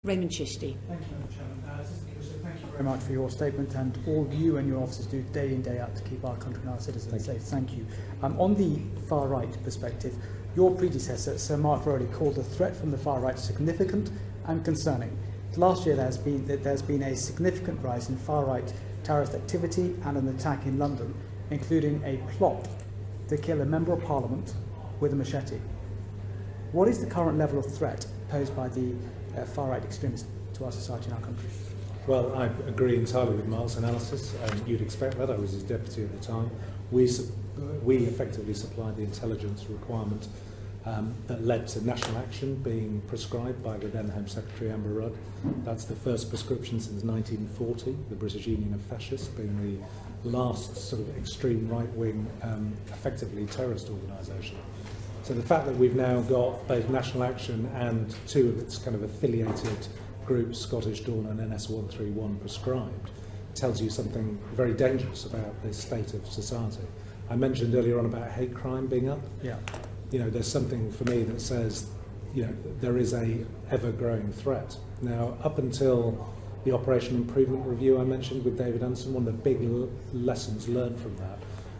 Rehman Chishti. Thank you, Madam Chairman. Thank you very much for your statement, and all you and your officers do day in, day out to keep our country and our citizens safe. Thank you. On the far-right perspective, your predecessor, Sir Mark Rowley, called the threat from the far-right significant and concerning. Last year there's been a significant rise in far-right terrorist activity and an attack in London, including a plot to kill a Member of Parliament with a machete. What is the current level of threat posed by the far-right extremists to our society and our country? Well, I agree entirely with Mark's analysis. You'd expect that. I was his deputy at the time. We effectively supplied the intelligence requirement that led to national action being prescribed by the then Home Secretary Amber Rudd. That's the first prescription since 1940, the British Union of Fascists being the last sort of extreme right-wing, effectively terrorist organisation. So the fact that we've now got both national action and two of its kind of affiliated groups, Scottish Dawn and NS131, prescribed, tells you something very dangerous about the state of society. I mentioned earlier on about hate crime being up. Yeah. You know, there's something for me that says, you know, there is a ever-growing threat. Now, up until the Operation Improvement Review I mentioned with David Anderson, one of the big lessons learned from that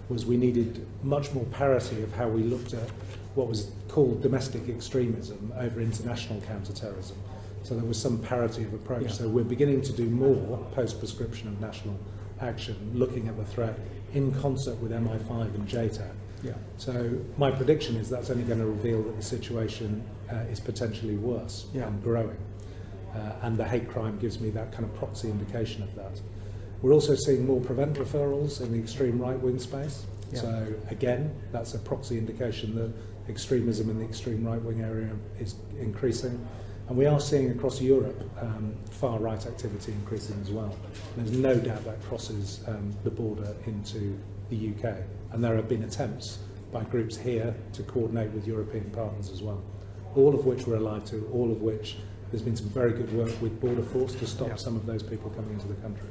was we needed much more parity of how we looked at what was called domestic extremism over international counter-terrorism. So there was some parity of approach. Yeah. So we're beginning to do more post-prescription of national action, looking at the threat in concert with MI5 and JTAC. Yeah. So my prediction is that's only going to reveal that the situation is potentially worse and growing. And the hate crime gives me that kind of proxy indication of that. We're also seeing more prevent referrals in the extreme right-wing space. Yeah. So again, that's a proxy indication that extremism in the extreme right-wing area is increasing. And we are seeing across Europe far-right activity increasing as well. There's no doubt that crosses the border into the UK. And there have been attempts by groups here to coordinate with European partners as well. All of which we're alive to, all of which there's been some very good work with Border Force to stop some of those people coming into the country.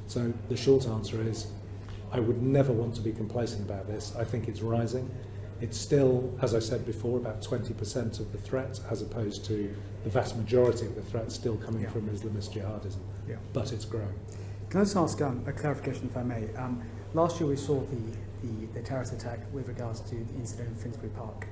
So the short answer is, I would never want to be complacent about this. I think it's rising. It's still, as I said before, about 20% of the threat, as opposed to the vast majority of the threat still coming from Islamist jihadism. Yeah. But it's growing. Can I just ask a clarification, if I may? Last year we saw the terrorist attack with regards to the incident in Finsbury Park.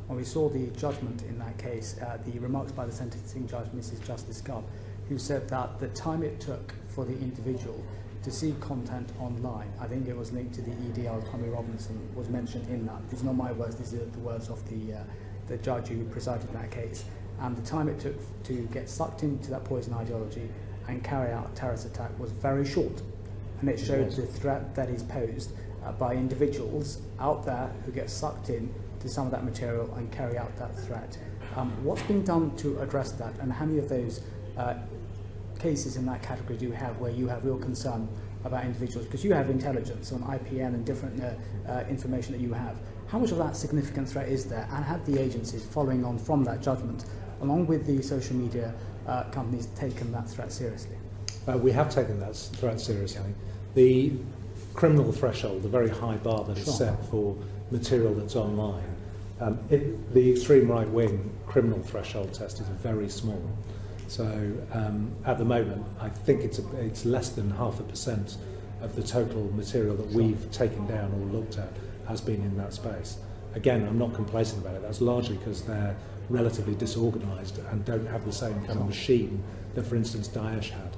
When we saw the judgment in that case, the remarks by the sentencing judge, Mrs. Justice Gubb, who said that the time it took for the individual to see content online, I think it was linked to the EDR, Tommy Robinson, was mentioned in that. These are not my words, these are the words of the judge who presided in that case. And the time it took to get sucked into that poison ideology and carry out a terrorist attack was very short. And it showed the threat that is posed by individuals out there who get sucked in to some of that material and carry out that threat. What's being done to address that, and how many of those cases in that category do you have where you have real concern about individuals? Because you have intelligence on IPN and different information that you have. How much of that significant threat is there, and have the agencies following on from that judgment, along with the social media companies, taken that threat seriously? We have taken that threat seriously. The criminal threshold, the very high bar that is set for material that's online, the extreme right-wing criminal threshold test is very small. So at the moment, I think it's less than 0.5% of the total material that we've taken down or looked at has been in that space. Again, I'm not complacent about it. That's largely because they're relatively disorganised and don't have the same kind of machine that, for instance, Daesh had.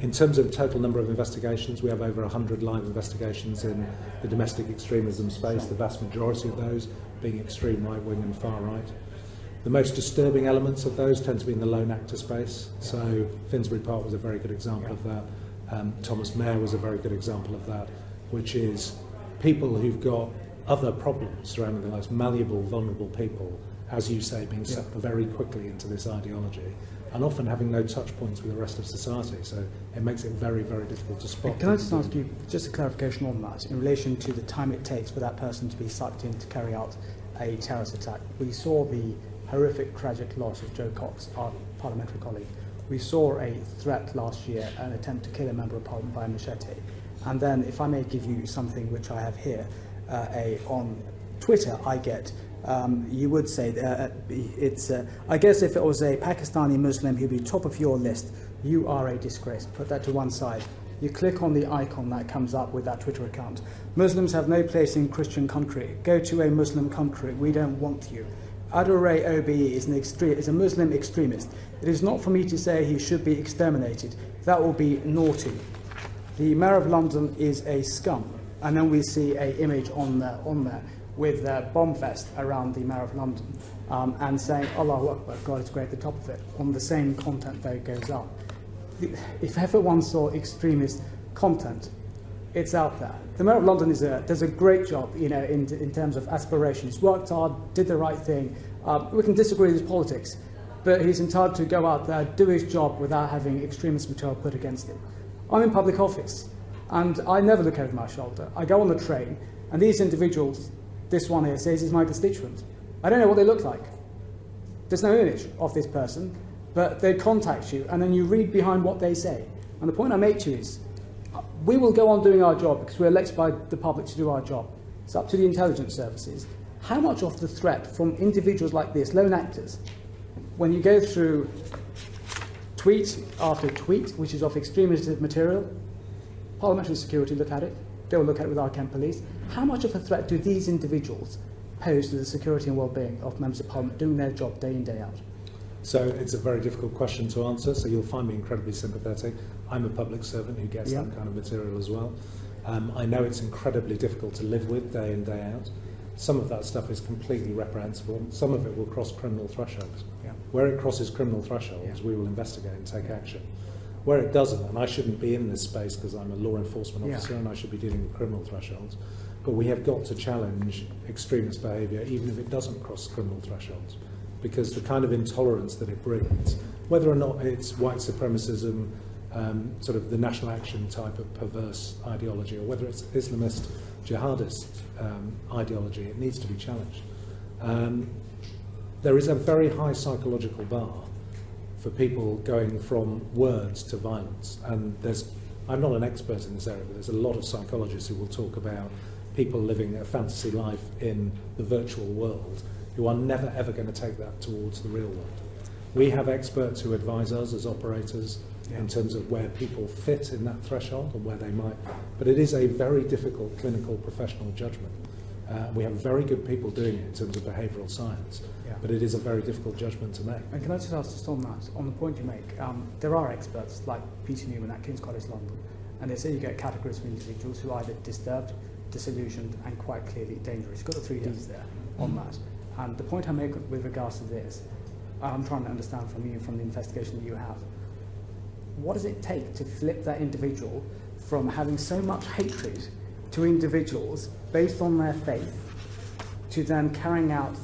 In terms of total number of investigations, we have over 100 live investigations in the domestic extremism space, the vast majority of those being extreme right-wing and far-right. The most disturbing elements of those tend to be in the lone actor space. So Finsbury Park was a very good example of that. Thomas Mayer was a very good example of that, which is people who've got other problems surrounding the most malleable, vulnerable people, as you say, being sucked very quickly into this ideology, and often having no touch points with the rest of society. So it makes it very, very difficult to spot. Can I just ask you just a clarification on that in relation to the time it takes for that person to be sucked in to carry out a terrorist attack? We saw the horrific, tragic loss of Joe Cox, our parliamentary colleague. We saw a threat last year, an attempt to kill a member of parliament by a machete. And then, if I may give you something which I have here, on Twitter I get you would say it's. I guess if it was a Pakistani Muslim who'd be top of your list, you are a disgrace. Put that to one side. You click on the icon that comes up with that Twitter account. Muslims have no place in Christian country. Go to a Muslim country. We don't want you. Adore OBE is a Muslim extremist. It is not for me to say he should be exterminated. That will be naughty. The Mayor of London is a scum. And then we see an image on there with a bomb vest around the Mayor of London and saying, Allahu Akbar, God is great at the top of it, on the same content that goes up. If everyone saw extremist content, it's out there. The Mayor of London does a great job, in terms of aspirations. Worked hard, did the right thing. We can disagree with his politics, but he's entitled to go out there, do his job without having extremist material put against him. I'm in public office, and I never look over my shoulder. I go on the train, and these individuals, this one here says he's my constituent. I don't know what they look like. There's no image of this person, but they contact you, and then you read behind what they say. And the point I make to you is, we will go on doing our job because we're elected by the public to do our job. It's up to the intelligence services. How much of the threat from individuals like this, lone actors, when you go through tweet after tweet, which is of extremist material, parliamentary security look at it, they will look at it with our Kent police. How much of a threat do these individuals pose to the security and well-being of members of parliament doing their job day in, day out? So it's a very difficult question to answer, so you'll find me incredibly sympathetic. I'm a public servant who gets that kind of material as well. I know it's incredibly difficult to live with day in, day out. Some of that stuff is completely reprehensible. Some of it will cross criminal thresholds. Yeah. Where it crosses criminal thresholds, we will investigate and take action. Where it doesn't, and I shouldn't be in this space because I'm a law enforcement officer and I should be dealing with criminal thresholds, but we have got to challenge extremist behaviour even if it doesn't cross criminal thresholds. Because the kind of intolerance that it brings, whether or not it's white supremacism, sort of the national action type of perverse ideology, or whether it's Islamist, jihadist ideology, it needs to be challenged. There is a very high psychological bar for people going from words to violence. And I'm not an expert in this area, but there's a lot of psychologists who will talk about people living a fantasy life in the virtual world who are never ever going to take that towards the real world. We have experts who advise us as operators in terms of where people fit in that threshold and where they might, but it is a very difficult clinical professional judgment. We have very good people doing it in terms of behavioural science, but it is a very difficult judgment to make. And can I just ask just on that, on the point you make, there are experts like Peter Newman at King's College London, and they say you get categories of individuals who are either disturbed, disillusioned, and quite clearly dangerous. You've got the 3 Ds there on that. And the point I make with regards to this, I'm trying to understand from you, from the investigation that you have, what does it take to flip that individual from having so much hatred to individuals based on their faith to then carrying out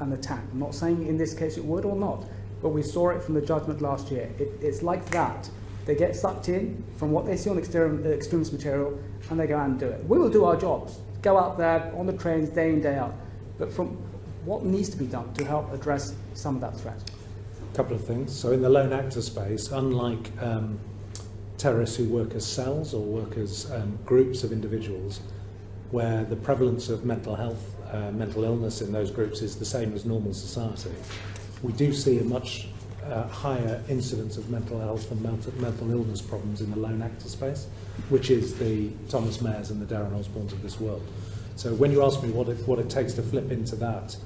an attack? I'm not saying in this case it would or not, but we saw it from the judgment last year. It's like that. They get sucked in from what they see on extremist material and they go out and do it. We will do our jobs, go out there on the trains day in, day out. But from what needs to be done to help address some of that threat? A couple of things. So in the lone actor space, unlike terrorists who work as cells or work as groups of individuals, where the prevalence of mental health, mental illness in those groups is the same as normal society, we do see a much higher incidence of mental health and mental illness problems in the lone actor space, which is the Thomas Mayers and the Darren Osborns of this world. So when you ask me what it takes to flip into that,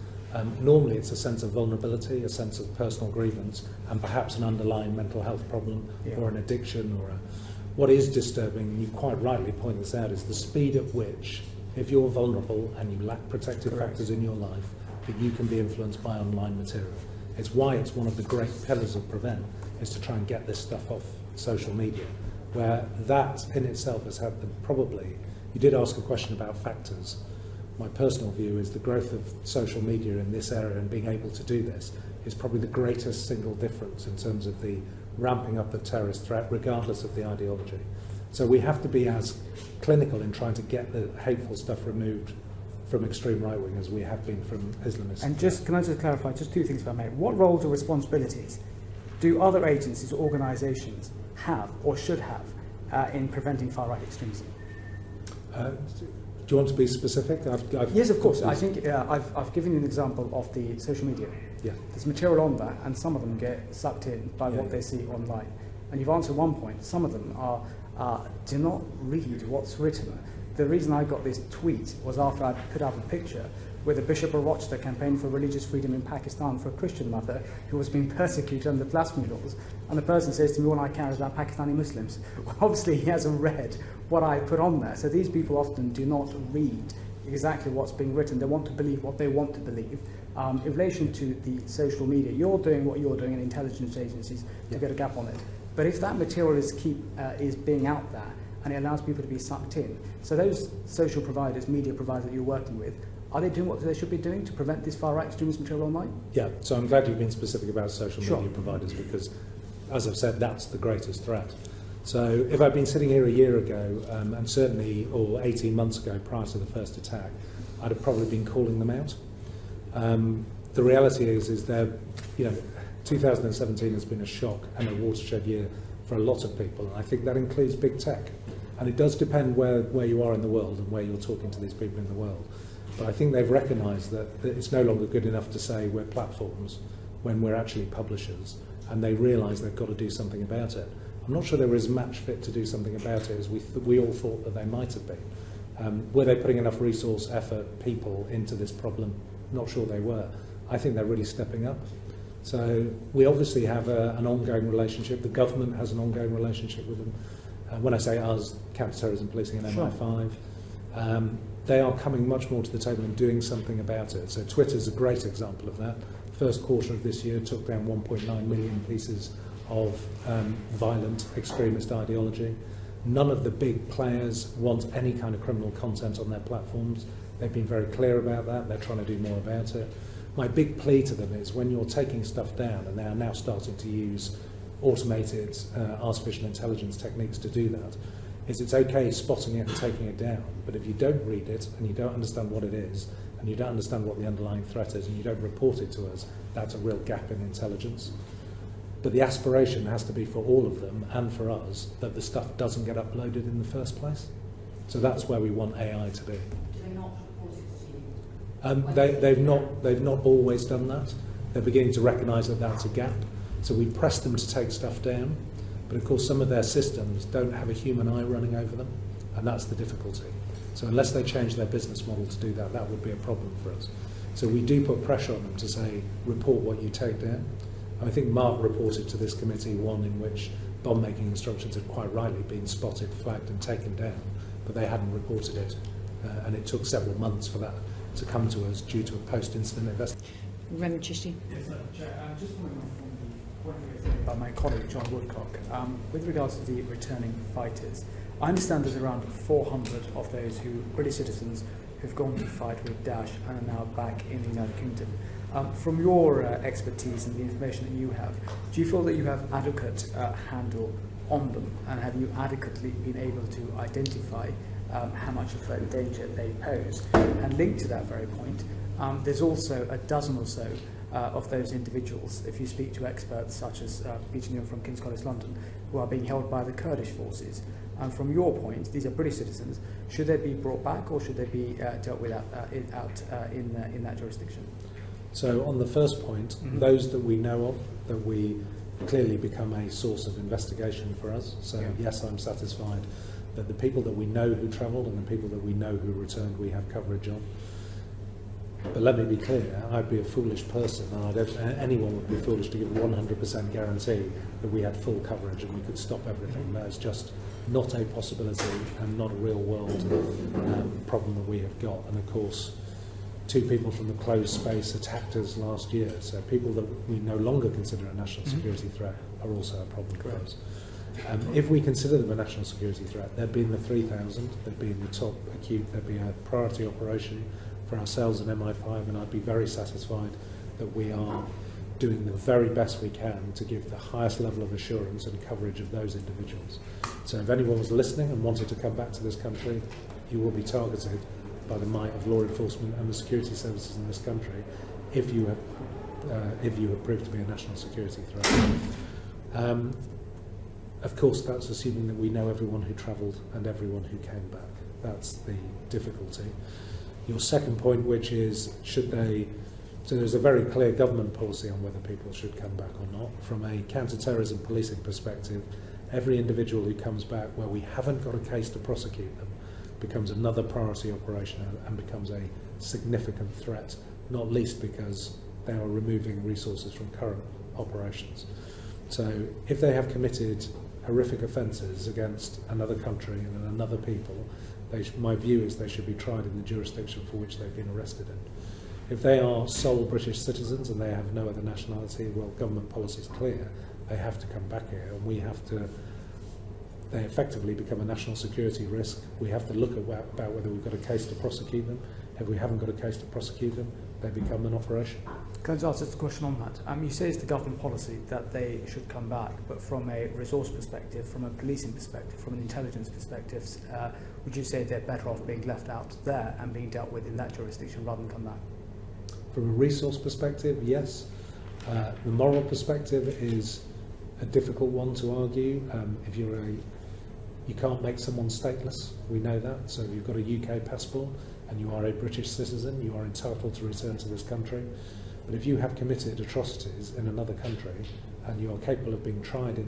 normally it's a sense of vulnerability, a sense of personal grievance, and perhaps an underlying mental health problem or an addiction. What is disturbing, and you quite rightly point this out, is the speed at which, if you're vulnerable and you lack protective factors in your life, that you can be influenced by online material. It's why it's one of the great pillars of Prevent, is to try and get this stuff off social media, where that in itself has had probably, you did ask a question about factors. My personal view is the growth of social media in this area and being able to do this is probably the greatest single difference in terms of the ramping up of terrorist threat, regardless of the ideology. So we have to be as clinical in trying to get the hateful stuff removed from extreme right wing as we have been from Islamists. And can I just clarify, just 2 things if I may. What roles or responsibilities do other agencies or organisations have or should have in preventing far-right extremism? Do you want to be specific? Yes, of course. I think I've given you an example of the social media. Yeah. There's material on that, and some of them get sucked in by what they see online. And you've answered one point. Some of them do not read what's written. The reason I got this tweet was after I put up a picture where the Bishop of Rochester campaigned for religious freedom in Pakistan for a Christian mother who was being persecuted under blasphemy laws. And the person says to me, all I care is about Pakistani Muslims. Well, obviously, he hasn't read what I put on there. So these people often do not read exactly what's being written. They want to believe what they want to believe. In relation to the social media, you're doing what you're doing in intelligence agencies to get a gap on it. But if that material is being out there and it allows people to be sucked in, so those social providers, media providers that you're working with, are they doing what they should be doing to prevent this far-right extremist material online? Yeah, so I'm glad you've been specific about social media providers because, as I've said, that's the greatest threat. So if I'd been sitting here a year ago, and certainly, or 18 months ago prior to the first attack, I'd have probably been calling them out. The reality is that, 2017 has been a shock and a watershed year for a lot of people. And I think that includes big tech. And it does depend where you are in the world and where you're talking to these people in the world. But I think they've recognised that it's no longer good enough to say we're platforms when we're actually publishers, and they realise they've got to do something about it. I'm not sure they were as match fit to do something about it as we all thought that they might have been. Were they putting enough resource, effort, people into this problem? Not sure they were. I think they're really stepping up. So we obviously have an ongoing relationship. The government has an ongoing relationship with them. When I say us, counter-terrorism policing and MI5, they are coming much more to the table and doing something about it. So Twitter's a great example of that. First quarter of this year took down 1.9 million pieces of violent extremist ideology. None of the big players want any kind of criminal content on their platforms. They've been very clear about that. They're trying to do more about it. My big plea to them is when you're taking stuff down, and they are now starting to use automated artificial intelligence techniques to do that, is it's okay spotting it and taking it down, but if you don't read it and you don't understand what it is and you don't understand what the underlying threat is and you don't report it to us, that's a real gap in intelligence. But the aspiration has to be for all of them and for us that the stuff doesn't get uploaded in the first place. So that's where we want AI to be. Do they not report it to you? They've not always done that. They're beginning to recognise that that's a gap. So we press them to take stuff down. But of course some of their systems don't have a human eye running over them, and that's the difficulty. So unless they change their business model to do that, that would be a problem for us. So we do put pressure on them to say, report what you take down. And I think Mark reported to this committee one in which bomb-making instructions had quite rightly been spotted, flagged and taken down, but they hadn't reported it. And it took several months for that to come to us due to a post-incident investigation. Rehman Chishti. Yes, Chair, just following on from the point you were saying by my colleague John Woodcock, with regards to the returning fighters, I understand there's around 400 of those British citizens who've gone to fight with Daesh and are now back in the United Kingdom. From your expertise and the information that you have, do you feel that you have adequate handle on them, and have you adequately been able to identify how much of a danger they pose? And linked to that very point, there's also a dozen or so of those individuals, if you speak to experts such as Peter Newell from King's College London, who are being held by the Kurdish forces. And from your point, these are British citizens. Should they be brought back, or should they be dealt with out in that jurisdiction? So on the first point, those that we know of, that we clearly become a source of investigation for us. So yes, I'm satisfied that the people that we know who travelled and the people that we know who returned, we have coverage on. But let me be clear, I'd be a foolish person, and anyone would be foolish to give a 100% guarantee that we had full coverage and we could stop everything. That is just not a possibility and not a real world problem that we have got. And of course, 2 people from the closed space attacked us last year, so people that we no longer consider a national security threat are also a problem for us. If we consider them a national security threat, there'd be in the 3,000, there'd be in the top acute, there'd be a priority operation for ourselves and MI5, and I'd be very satisfied that we are doing the very best we can to give the highest level of assurance and coverage of those individuals. So if anyone was listening and wanted to come back to this country, you will be targeted by the might of law enforcement and the security services in this country if you have proved to be a national security threat. Of course, that's assuming that we know everyone who travelled and everyone who came back. That's the difficulty. Your second point, which is, should they... So there's a very clear government policy on whether people should come back or not. From a counter-terrorism policing perspective, every individual who comes back where we haven't got a case to prosecute them becomes another priority operation and becomes a significant threat, not least because they are removing resources from current operations. So if they have committed horrific offences against another country and another people, my view is they should be tried in the jurisdiction for which they've been arrested in. If they are sole British citizens and they have no other nationality, well, government policy is clear. They have to come back here, and we have to... They effectively become a national security risk. We have to look at about whether we've got a case to prosecute them. If we haven't got a case to prosecute them, they become an operation. Can I just ask a question on that? You say it's the government policy that they should come back, but from a resource perspective, from a policing perspective, from an intelligence perspective, would you say they're better off being left out there and being dealt with in that jurisdiction rather than come back? From a resource perspective, yes. The moral perspective is a difficult one to argue. If you can't make someone stateless, we know that. So if you've got a UK passport and you are a British citizen, you are entitled to return to this country. But if you have committed atrocities in another country and you are capable of being tried in